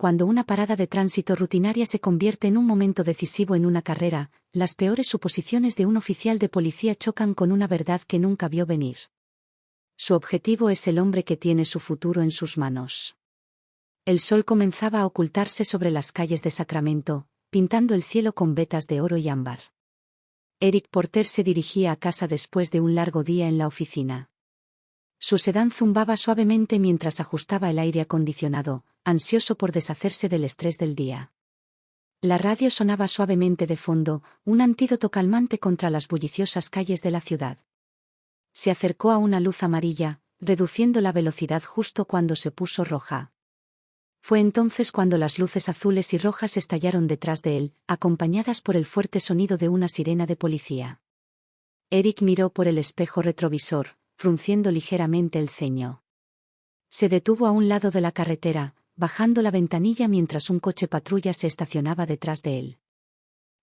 cuando una parada de tránsito rutinaria se convierte en un momento decisivo en una carrera, las peores suposiciones de un oficial de policía chocan con una verdad que nunca vio venir. Su objetivo es el hombre que tiene su futuro en sus manos. El sol comenzaba a ocultarse sobre las calles de Sacramento, pintando el cielo con vetas de oro y ámbar. Eric Porter se dirigía a casa después de un largo día en la oficina. Su sedán zumbaba suavemente mientras ajustaba el aire acondicionado, ansioso por deshacerse del estrés del día. La radio sonaba suavemente de fondo, un antídoto calmante contra las bulliciosas calles de la ciudad. Se acercó a una luz amarilla, reduciendo la velocidad justo cuando se puso roja. Fue entonces cuando las luces azules y rojas estallaron detrás de él, acompañadas por el fuerte sonido de una sirena de policía. Eric miró por el espejo retrovisor, frunciendo ligeramente el ceño. Se detuvo a un lado de la carretera, bajando la ventanilla mientras un coche patrulla se estacionaba detrás de él.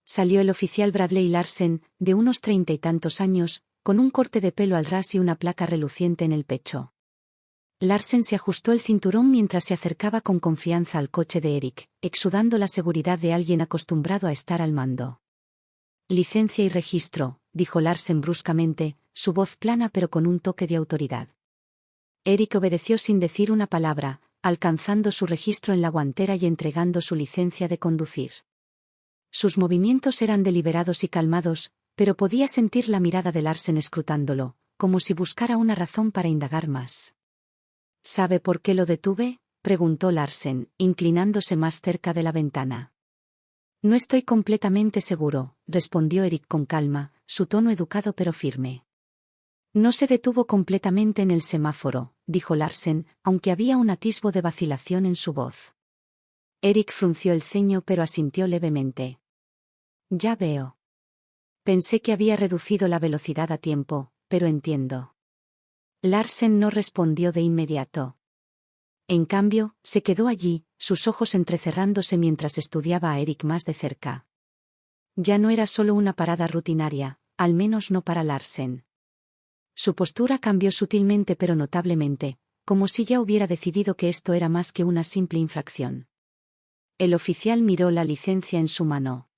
Salió el oficial Bradley Larsen, de unos 30 y tantos años, con un corte de pelo al ras y una placa reluciente en el pecho. Larsen se ajustó el cinturón mientras se acercaba con confianza al coche de Eric, exudando la seguridad de alguien acostumbrado a estar al mando. «Licencia y registro», dijo Larsen bruscamente, su voz plana pero con un toque de autoridad. Eric obedeció sin decir una palabra, alcanzando su registro en la guantera y entregando su licencia de conducir. Sus movimientos eran deliberados y calmados, pero podía sentir la mirada de Larsen escrutándolo, como si buscara una razón para indagar más. «¿Sabe por qué lo detuve?», preguntó Larsen, inclinándose más cerca de la ventana. «No estoy completamente seguro», respondió Eric con calma, su tono educado pero firme. «No se detuvo completamente en el semáforo», dijo Larsen, aunque había un atisbo de vacilación en su voz. Eric frunció el ceño pero asintió levemente. «Ya veo. Pensé que había reducido la velocidad a tiempo, pero entiendo». Larsen no respondió de inmediato. En cambio, se quedó allí, sus ojos entrecerrándose mientras estudiaba a Eric más de cerca. Ya no era solo una parada rutinaria, al menos no para Larsen. Su postura cambió sutilmente pero notablemente, como si ya hubiera decidido que esto era más que una simple infracción. El oficial miró la licencia en su mano.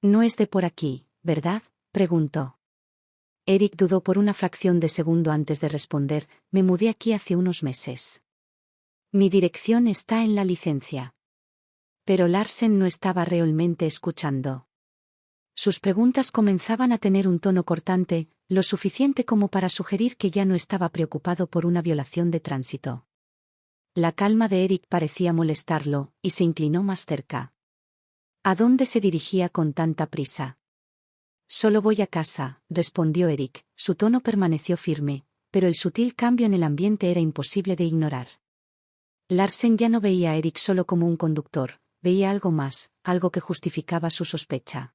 «No es de por aquí, ¿verdad?», preguntó. Eric dudó por una fracción de segundo antes de responder: «Me mudé aquí hace unos meses. Mi dirección está en la licencia». Pero Larsen no estaba realmente escuchando. Sus preguntas comenzaban a tener un tono cortante, lo suficiente como para sugerir que ya no estaba preocupado por una violación de tránsito. La calma de Eric parecía molestarlo, y se inclinó más cerca. ¿A dónde se dirigía con tanta prisa? «Solo voy a casa», respondió Eric, su tono permaneció firme, pero el sutil cambio en el ambiente era imposible de ignorar. Larsen ya no veía a Eric solo como un conductor, veía algo más, algo que justificaba su sospecha.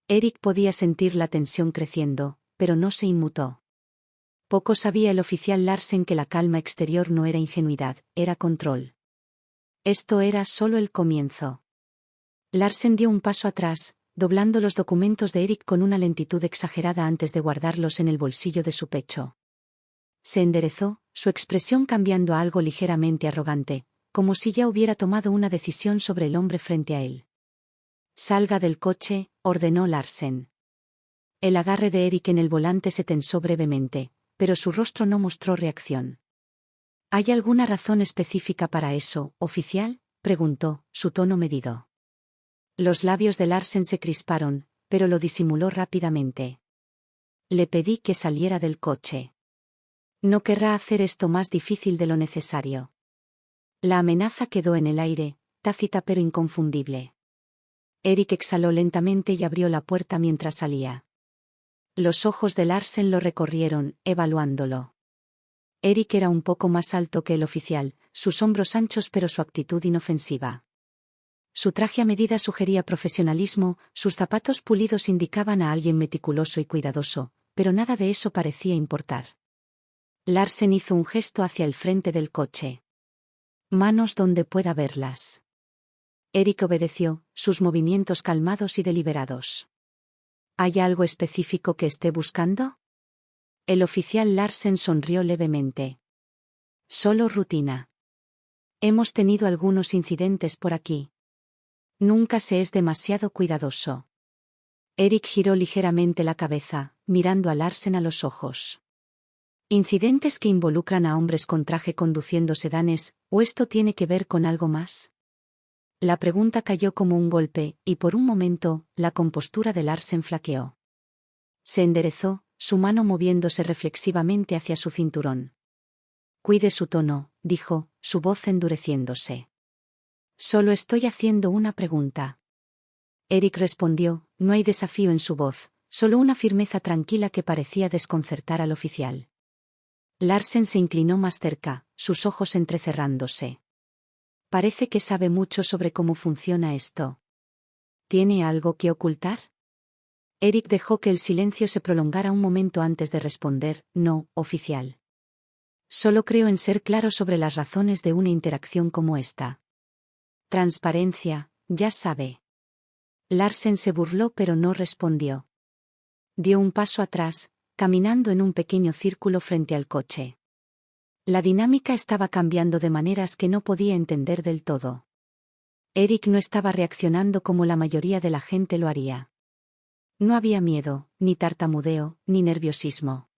Eric podía sentir la tensión creciendo, pero no se inmutó. Poco sabía el oficial Larsen que la calma exterior no era ingenuidad, era control. Esto era solo el comienzo. Larsen dio un paso atrás, doblando los documentos de Eric con una lentitud exagerada antes de guardarlos en el bolsillo de su pecho. Se enderezó, su expresión cambiando a algo ligeramente arrogante, como si ya hubiera tomado una decisión sobre el hombre frente a él. «Salga del coche», ordenó Larsen. El agarre de Eric en el volante se tensó brevemente, pero su rostro no mostró reacción. «¿Hay alguna razón específica para eso, oficial?», preguntó, su tono medido. Los labios de Larsen se crisparon, pero lo disimuló rápidamente. «Le pedí que saliera del coche. No querrá hacer esto más difícil de lo necesario». La amenaza quedó en el aire, tácita pero inconfundible. Eric exhaló lentamente y abrió la puerta mientras salía. Los ojos de Larsen lo recorrieron, evaluándolo. Eric era un poco más alto que el oficial, sus hombros anchos pero su actitud inofensiva. Su traje a medida sugería profesionalismo, sus zapatos pulidos indicaban a alguien meticuloso y cuidadoso, pero nada de eso parecía importar. Larsen hizo un gesto hacia el frente del coche. «Manos donde pueda verlas». Eric obedeció, sus movimientos calmados y deliberados. «¿Hay algo específico que esté buscando?». El oficial Larsen sonrió levemente. «Solo rutina». Hemos tenido algunos incidentes por aquí. Nunca se es demasiado cuidadoso. Eric giró ligeramente la cabeza, mirando a Larsen a los ojos. ¿Incidentes que involucran a hombres con traje conduciendo sedanes, o esto tiene que ver con algo más? La pregunta cayó como un golpe, y por un momento, la compostura de Larsen flaqueó. Se enderezó, su mano moviéndose reflexivamente hacia su cinturón. Cuide su tono, dijo, su voz endureciéndose. Solo estoy haciendo una pregunta. Eric respondió, no hay desafío en su voz, solo una firmeza tranquila que parecía desconcertar al oficial. Larsen se inclinó más cerca, sus ojos entrecerrándose. Parece que sabe mucho sobre cómo funciona esto. ¿Tiene algo que ocultar? Eric dejó que el silencio se prolongara un momento antes de responder, no, oficial. Solo creo en ser claro sobre las razones de una interacción como esta. Transparencia, ya sabe. Larsen se burló pero no respondió. Dio un paso atrás, caminando en un pequeño círculo frente al coche. La dinámica estaba cambiando de maneras que no podía entender del todo. Eric no estaba reaccionando como la mayoría de la gente lo haría. No había miedo, ni tartamudeo, ni nerviosismo.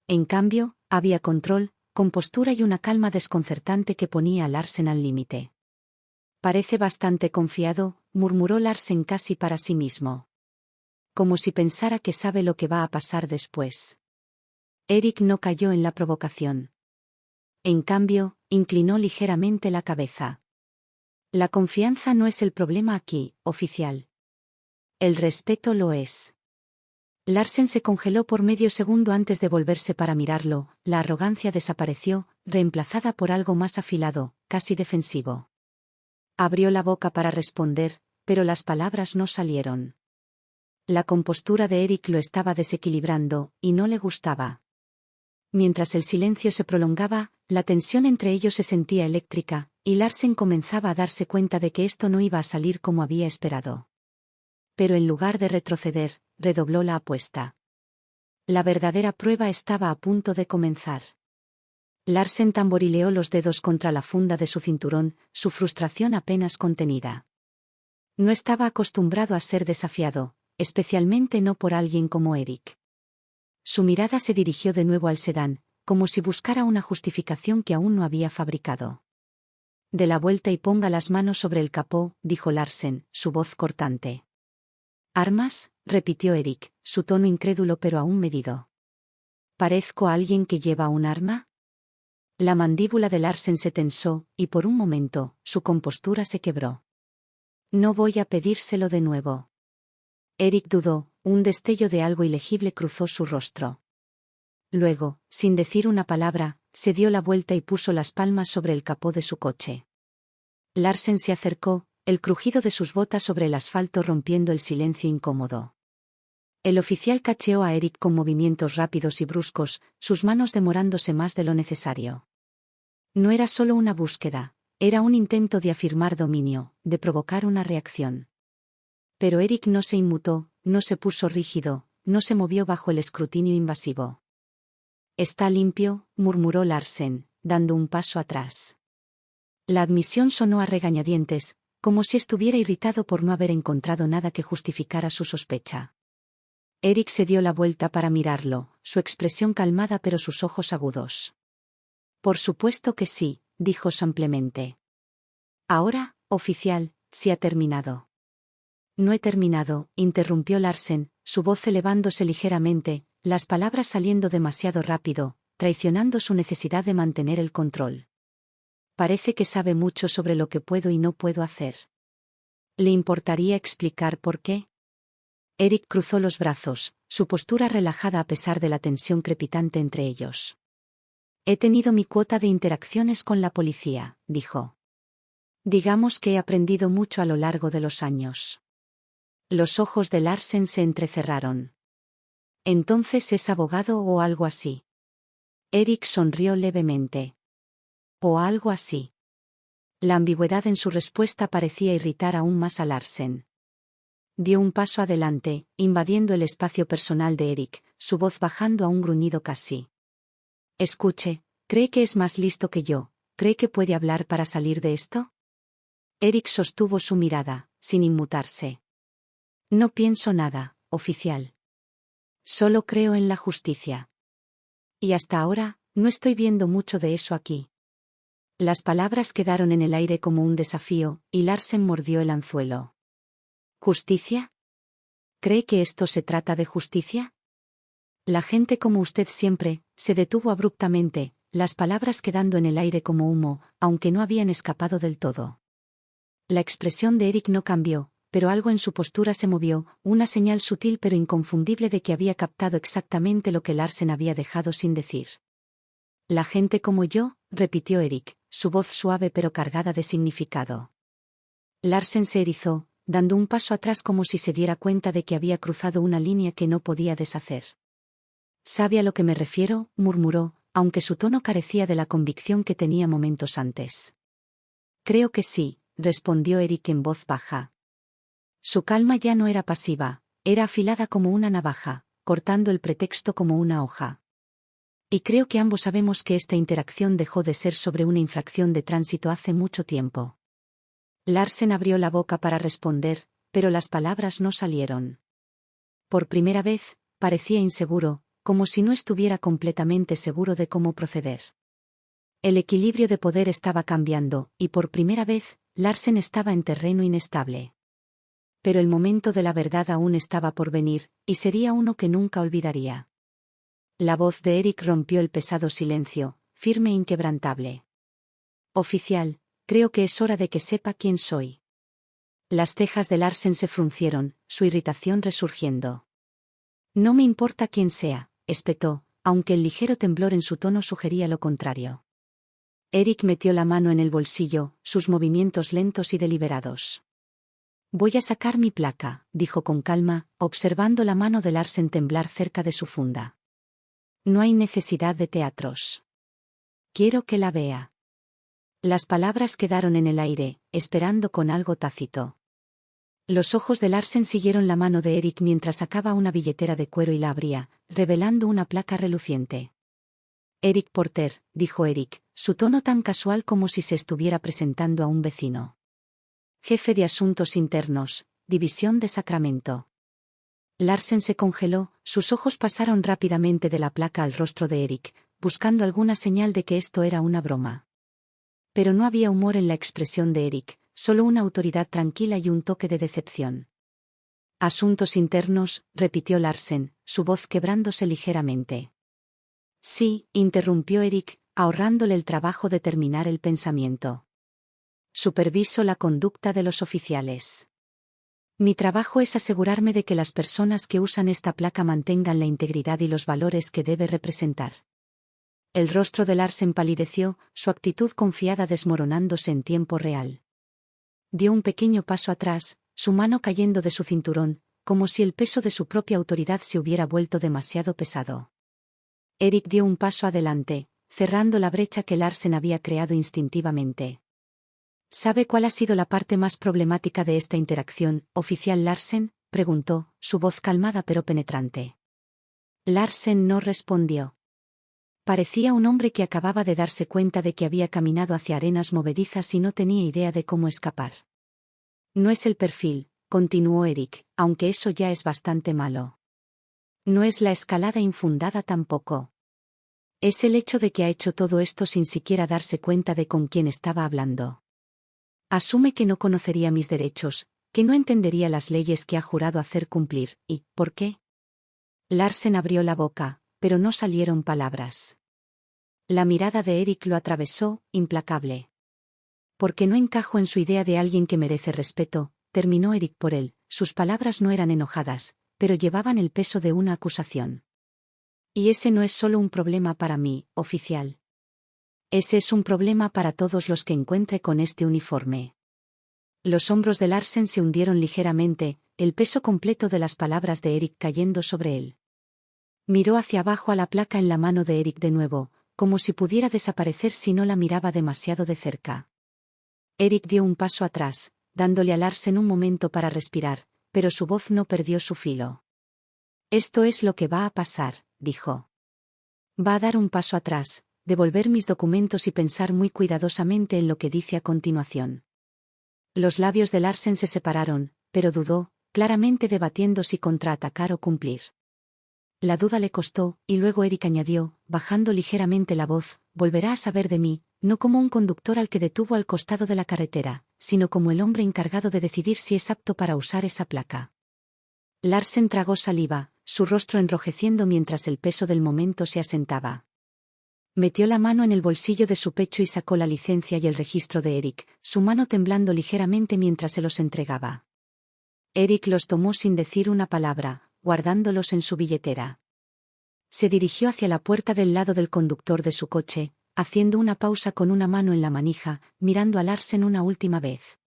En cambio, había control, compostura y una calma desconcertante que ponía a Larsen al límite. Parece bastante confiado, murmuró Larsen casi para sí mismo. Como si pensara que sabe lo que va a pasar después. Eric no cayó en la provocación. En cambio, inclinó ligeramente la cabeza. La confianza no es el problema aquí, oficial. El respeto lo es. Larsen se congeló por medio segundo antes de volverse para mirarlo, la arrogancia desapareció, reemplazada por algo más afilado, casi defensivo. Abrió la boca para responder, pero las palabras no salieron. La compostura de Eric lo estaba desequilibrando, y no le gustaba. Mientras el silencio se prolongaba, la tensión entre ellos se sentía eléctrica, y Larsen comenzaba a darse cuenta de que esto no iba a salir como había esperado. Pero en lugar de retroceder, redobló la apuesta. La verdadera prueba estaba a punto de comenzar. Larsen tamborileó los dedos contra la funda de su cinturón, su frustración apenas contenida. No estaba acostumbrado a ser desafiado, especialmente no por alguien como Eric. Su mirada se dirigió de nuevo al sedán, como si buscara una justificación que aún no había fabricado. «Dé la vuelta y ponga las manos sobre el capó», dijo Larsen, su voz cortante. «¿Armas?», repitió Eric, su tono incrédulo pero aún medido. «¿Parezco alguien que lleva un arma?». La mandíbula de Larsen se tensó, y por un momento, su compostura se quebró. «No voy a pedírselo de nuevo». Eric dudó, un destello de algo ilegible cruzó su rostro. Luego, sin decir una palabra, se dio la vuelta y puso las palmas sobre el capó de su coche. Larsen se acercó, el crujido de sus botas sobre el asfalto rompiendo el silencio incómodo. El oficial cacheó a Eric con movimientos rápidos y bruscos, sus manos demorándose más de lo necesario. No era solo una búsqueda, era un intento de afirmar dominio, de provocar una reacción. Pero Eric no se inmutó, no se puso rígido, no se movió bajo el escrutinio invasivo. «Está limpio», murmuró Larsen, dando un paso atrás. La admisión sonó a regañadientes, como si estuviera irritado por no haber encontrado nada que justificara su sospecha. Eric se dio la vuelta para mirarlo, su expresión calmada pero sus ojos agudos. «Por supuesto que sí», dijo simplemente. «Ahora, oficial, sí ha terminado». «No he terminado», interrumpió Larsen, su voz elevándose ligeramente, las palabras saliendo demasiado rápido, traicionando su necesidad de mantener el control. «Parece que sabe mucho sobre lo que puedo y no puedo hacer. ¿Le importaría explicar por qué?». Eric cruzó los brazos, su postura relajada a pesar de la tensión crepitante entre ellos. «He tenido mi cuota de interacciones con la policía», dijo. «Digamos que he aprendido mucho a lo largo de los años». Los ojos de Larsen se entrecerraron. «¿Entonces es abogado o algo así?». Eric sonrió levemente. «O algo así». La ambigüedad en su respuesta parecía irritar aún más a Larsen. Dio un paso adelante, invadiendo el espacio personal de Eric, su voz bajando a un gruñido casi. «Escuche, cree que es más listo que yo, ¿Cree que puede hablar para salir de esto? Eric sostuvo su mirada, sin inmutarse. No pienso nada, oficial. Solo creo en la justicia. Y hasta ahora, no estoy viendo mucho de eso aquí. Las palabras quedaron en el aire como un desafío, y Larsen mordió el anzuelo. ¿Justicia? ¿Cree que esto se trata de justicia? La gente como usted siempre, se detuvo abruptamente, las palabras quedando en el aire como humo, aunque no habían escapado del todo. La expresión de Eric no cambió, pero algo en su postura se movió, una señal sutil pero inconfundible de que había captado exactamente lo que Larsen había dejado sin decir. La gente como yo, repitió Eric, su voz suave pero cargada de significado. Larsen se erizó, dando un paso atrás como si se diera cuenta de que había cruzado una línea que no podía deshacer. «¿Sabe a lo que me refiero?», murmuró, aunque su tono carecía de la convicción que tenía momentos antes. «Creo que sí», respondió Eric en voz baja. Su calma ya no era pasiva, era afilada como una navaja, cortando el pretexto como una hoja. Y creo que ambos sabemos que esta interacción dejó de ser sobre una infracción de tránsito hace mucho tiempo. Larsen abrió la boca para responder, pero las palabras no salieron. Por primera vez, parecía inseguro, como si no estuviera completamente seguro de cómo proceder. El equilibrio de poder estaba cambiando, y por primera vez, Larsen estaba en terreno inestable. Pero el momento de la verdad aún estaba por venir, y sería uno que nunca olvidaría. La voz de Eric rompió el pesado silencio, firme e inquebrantable. «Oficial, creo que es hora de que sepa quién soy». Las cejas de Larsen se fruncieron, su irritación resurgiendo. «No me importa quién sea», espetó, aunque el ligero temblor en su tono sugería lo contrario. Eric metió la mano en el bolsillo, sus movimientos lentos y deliberados. «Voy a sacar mi placa», dijo con calma, observando la mano de Larsen temblar cerca de su funda. «No hay necesidad de teatros. Quiero que la vea». Las palabras quedaron en el aire, esperando con algo tácito. Los ojos de Larsen siguieron la mano de Eric mientras sacaba una billetera de cuero y la abría, revelando una placa reluciente. «Eric Porter», dijo Eric, su tono tan casual como si se estuviera presentando a un vecino. «Jefe de Asuntos Internos, División de Sacramento». Larsen se congeló, sus ojos pasaron rápidamente de la placa al rostro de Eric, buscando alguna señal de que esto era una broma. Pero no había humor en la expresión de Eric, solo una autoridad tranquila y un toque de decepción. «Asuntos internos», repitió Larsen, su voz quebrándose ligeramente. «Sí», interrumpió Eric, ahorrándole el trabajo de terminar el pensamiento. «Superviso la conducta de los oficiales. Mi trabajo es asegurarme de que las personas que usan esta placa mantengan la integridad y los valores que debe representar». El rostro de Larsen palideció, su actitud confiada desmoronándose en tiempo real. Dio un pequeño paso atrás, su mano cayendo de su cinturón, como si el peso de su propia autoridad se hubiera vuelto demasiado pesado. Eric dio un paso adelante, cerrando la brecha que Larsen había creado instintivamente. «¿Sabe cuál ha sido la parte más problemática de esta interacción, oficial Larsen?», preguntó, su voz calmada pero penetrante. Larsen no respondió. Parecía un hombre que acababa de darse cuenta de que había caminado hacia arenas movedizas y no tenía idea de cómo escapar. «No es el perfil», continuó Eric, «aunque eso ya es bastante malo. No es la escalada infundada tampoco. Es el hecho de que ha hecho todo esto sin siquiera darse cuenta de con quién estaba hablando. Asume que no conocería mis derechos, que no entendería las leyes que ha jurado hacer cumplir, y, ¿por qué?». Larsen abrió la boca, pero no salieron palabras. La mirada de Eric lo atravesó, implacable. «Porque no encajo en su idea de alguien que merece respeto», terminó Eric por él, sus palabras no eran enojadas, pero llevaban el peso de una acusación. «Y ese no es solo un problema para mí, oficial. Ese es un problema para todos los que encuentre con este uniforme». Los hombros de Larsen se hundieron ligeramente, el peso completo de las palabras de Eric cayendo sobre él. Miró hacia abajo a la placa en la mano de Eric de nuevo, como si pudiera desaparecer si no la miraba demasiado de cerca. Eric dio un paso atrás, dándole a Larsen un momento para respirar, pero su voz no perdió su filo. «Esto es lo que va a pasar», dijo. «Va a dar un paso atrás, devolver mis documentos y pensar muy cuidadosamente en lo que dice a continuación. Los labios de Larsen se separaron, pero dudó, claramente debatiendo si contraatacar o cumplir. La duda le costó, y luego Eric añadió, bajando ligeramente la voz, volverá a saber de mí, no como un conductor al que detuvo al costado de la carretera, sino como el hombre encargado de decidir si es apto para usar esa placa. Larsen tragó saliva, su rostro enrojeciendo mientras el peso del momento se asentaba. Metió la mano en el bolsillo de su pecho y sacó la licencia y el registro de Eric, su mano temblando ligeramente mientras se los entregaba. Eric los tomó sin decir una palabra, guardándolos en su billetera. Se dirigió hacia la puerta del lado del conductor de su coche, haciendo una pausa con una mano en la manija, mirando a Larsen una última vez.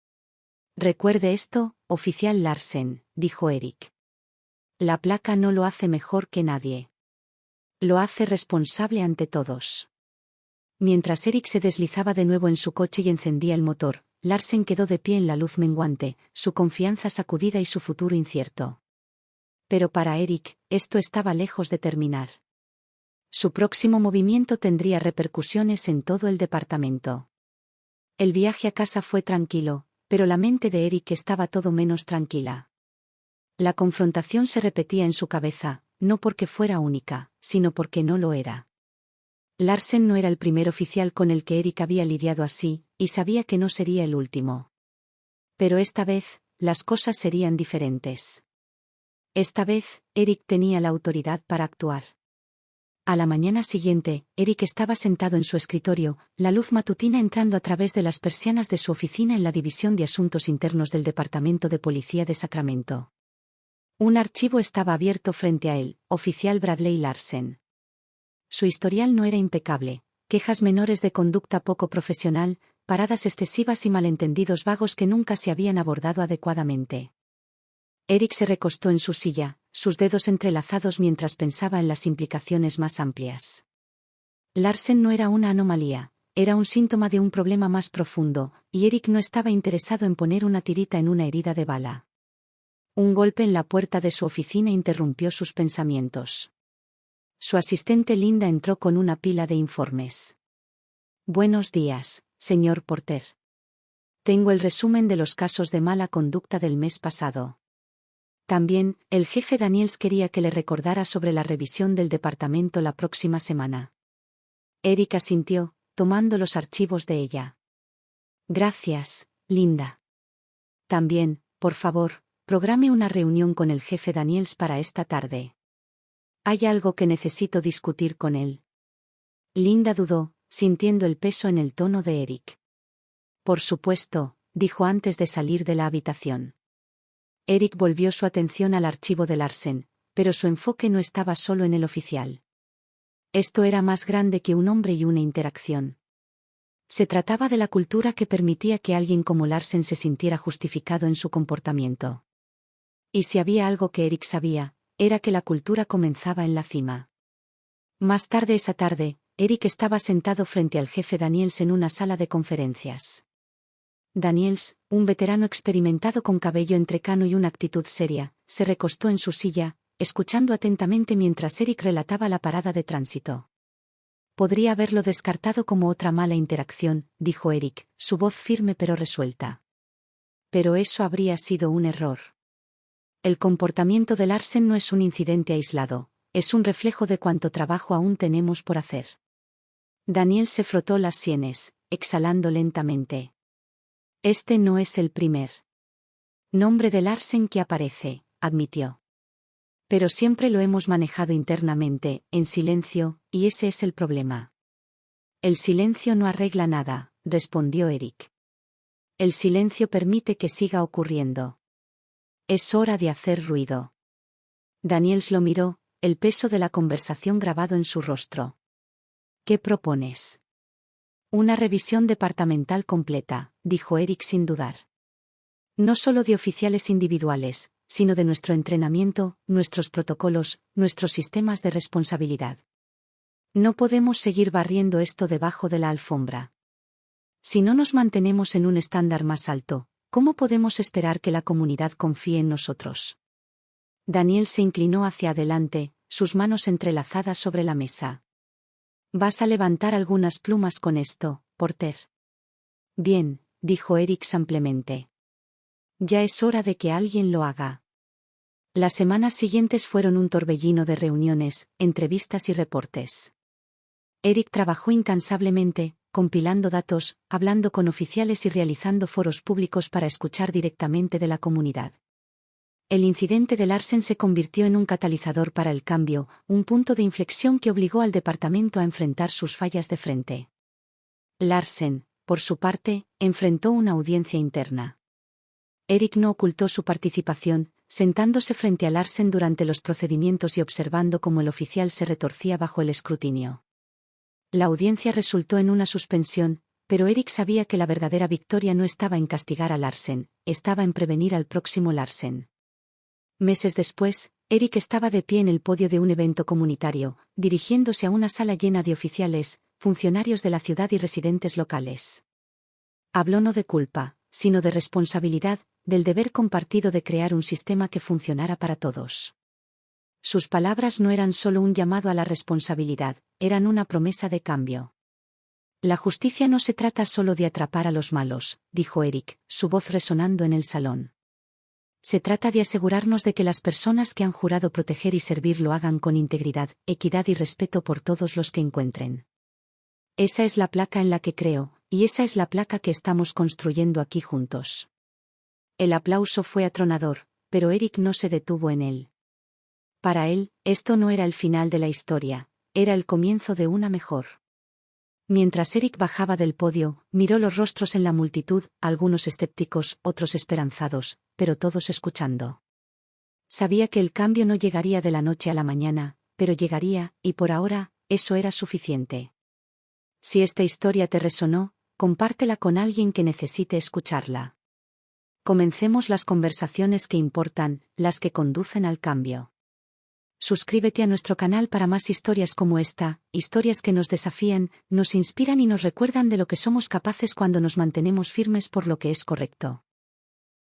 «Recuerde esto, oficial Larsen», dijo Eric. «La placa no lo hace mejor que nadie. Lo hace responsable ante todos». Mientras Eric se deslizaba de nuevo en su coche y encendía el motor, Larsen quedó de pie en la luz menguante, su confianza sacudida y su futuro incierto. Pero para Eric, esto estaba lejos de terminar. Su próximo movimiento tendría repercusiones en todo el departamento. El viaje a casa fue tranquilo, pero la mente de Eric estaba todo menos tranquila. La confrontación se repetía en su cabeza, no porque fuera única, sino porque no lo era. Larsen no era el primer oficial con el que Eric había lidiado así, y sabía que no sería el último. Pero esta vez, las cosas serían diferentes. Esta vez, Eric tenía la autoridad para actuar. A la mañana siguiente, Eric estaba sentado en su escritorio, la luz matutina entrando a través de las persianas de su oficina en la División de Asuntos Internos del Departamento de Policía de Sacramento. Un archivo estaba abierto frente a él, oficial Bradley Larsen. Su historial no era impecable, quejas menores de conducta poco profesional, paradas excesivas y malentendidos vagos que nunca se habían abordado adecuadamente. Eric se recostó en su silla, sus dedos entrelazados mientras pensaba en las implicaciones más amplias. Larsen no era una anomalía, era un síntoma de un problema más profundo, y Eric no estaba interesado en poner una tirita en una herida de bala. Un golpe en la puerta de su oficina interrumpió sus pensamientos. Su asistente Linda entró con una pila de informes. «Buenos días, señor Porter. Tengo el resumen de los casos de mala conducta del mes pasado». También, el jefe Daniels quería que le recordara sobre la revisión del departamento la próxima semana. Eric asintió, tomando los archivos de ella. «Gracias, Linda. También, por favor, programe una reunión con el jefe Daniels para esta tarde. Hay algo que necesito discutir con él». Linda dudó, sintiendo el peso en el tono de Eric. «Por supuesto», dijo antes de salir de la habitación. Eric volvió su atención al archivo de Larsen, pero su enfoque no estaba solo en el oficial. Esto era más grande que un hombre y una interacción. Se trataba de la cultura que permitía que alguien como Larsen se sintiera justificado en su comportamiento. Y si había algo que Eric sabía, era que la cultura comenzaba en la cima. Más tarde esa tarde, Eric estaba sentado frente al jefe Daniels en una sala de conferencias. Daniels, un veterano experimentado con cabello entrecano y una actitud seria, se recostó en su silla, escuchando atentamente mientras Eric relataba la parada de tránsito. «Podría haberlo descartado como otra mala interacción», dijo Eric, su voz firme pero resuelta. «Pero eso habría sido un error. El comportamiento de Larsen no es un incidente aislado, es un reflejo de cuánto trabajo aún tenemos por hacer». Daniel se frotó las sienes, exhalando lentamente. «Este no es el primer nombre de Larsen que aparece», admitió. «Pero siempre lo hemos manejado internamente, en silencio, y ese es el problema». «El silencio no arregla nada», respondió Eric. «El silencio permite que siga ocurriendo. Es hora de hacer ruido». Daniels lo miró, el peso de la conversación grabado en su rostro. «¿Qué propones?» «Una revisión departamental completa», dijo Eric sin dudar. «No solo de oficiales individuales, sino de nuestro entrenamiento, nuestros protocolos, nuestros sistemas de responsabilidad. No podemos seguir barriendo esto debajo de la alfombra. Si no nos mantenemos en un estándar más alto, ¿cómo podemos esperar que la comunidad confíe en nosotros?» Daniel se inclinó hacia adelante, sus manos entrelazadas sobre la mesa. Vas a levantar algunas plumas con esto, Porter. Bien, dijo Eric simplemente. Ya es hora de que alguien lo haga. Las semanas siguientes fueron un torbellino de reuniones, entrevistas y reportes. Eric trabajó incansablemente, compilando datos, hablando con oficiales y realizando foros públicos para escuchar directamente de la comunidad. El incidente de Larsen se convirtió en un catalizador para el cambio, un punto de inflexión que obligó al departamento a enfrentar sus fallas de frente. Larsen, por su parte, enfrentó una audiencia interna. Eric no ocultó su participación, sentándose frente a Larsen durante los procedimientos y observando cómo el oficial se retorcía bajo el escrutinio. La audiencia resultó en una suspensión, pero Eric sabía que la verdadera victoria no estaba en castigar a Larsen, estaba en prevenir al próximo Larsen. Meses después, Eric estaba de pie en el podio de un evento comunitario, dirigiéndose a una sala llena de oficiales, funcionarios de la ciudad y residentes locales. Habló no de culpa, sino de responsabilidad, del deber compartido de crear un sistema que funcionara para todos. Sus palabras no eran solo un llamado a la responsabilidad, eran una promesa de cambio. La justicia no se trata solo de atrapar a los malos, dijo Eric, su voz resonando en el salón. Se trata de asegurarnos de que las personas que han jurado proteger y servir lo hagan con integridad, equidad y respeto por todos los que encuentren. Esa es la placa en la que creo, y esa es la placa que estamos construyendo aquí juntos. El aplauso fue atronador, pero Eric no se detuvo en él. Para él, esto no era el final de la historia, era el comienzo de una mejor. Mientras Eric bajaba del podio, miró los rostros en la multitud, algunos escépticos, otros esperanzados, pero todos escuchando. Sabía que el cambio no llegaría de la noche a la mañana, pero llegaría, y por ahora, eso era suficiente. Si esta historia te resonó, compártela con alguien que necesite escucharla. Comencemos las conversaciones que importan, las que conducen al cambio. Suscríbete a nuestro canal para más historias como esta, historias que nos desafían, nos inspiran y nos recuerdan de lo que somos capaces cuando nos mantenemos firmes por lo que es correcto.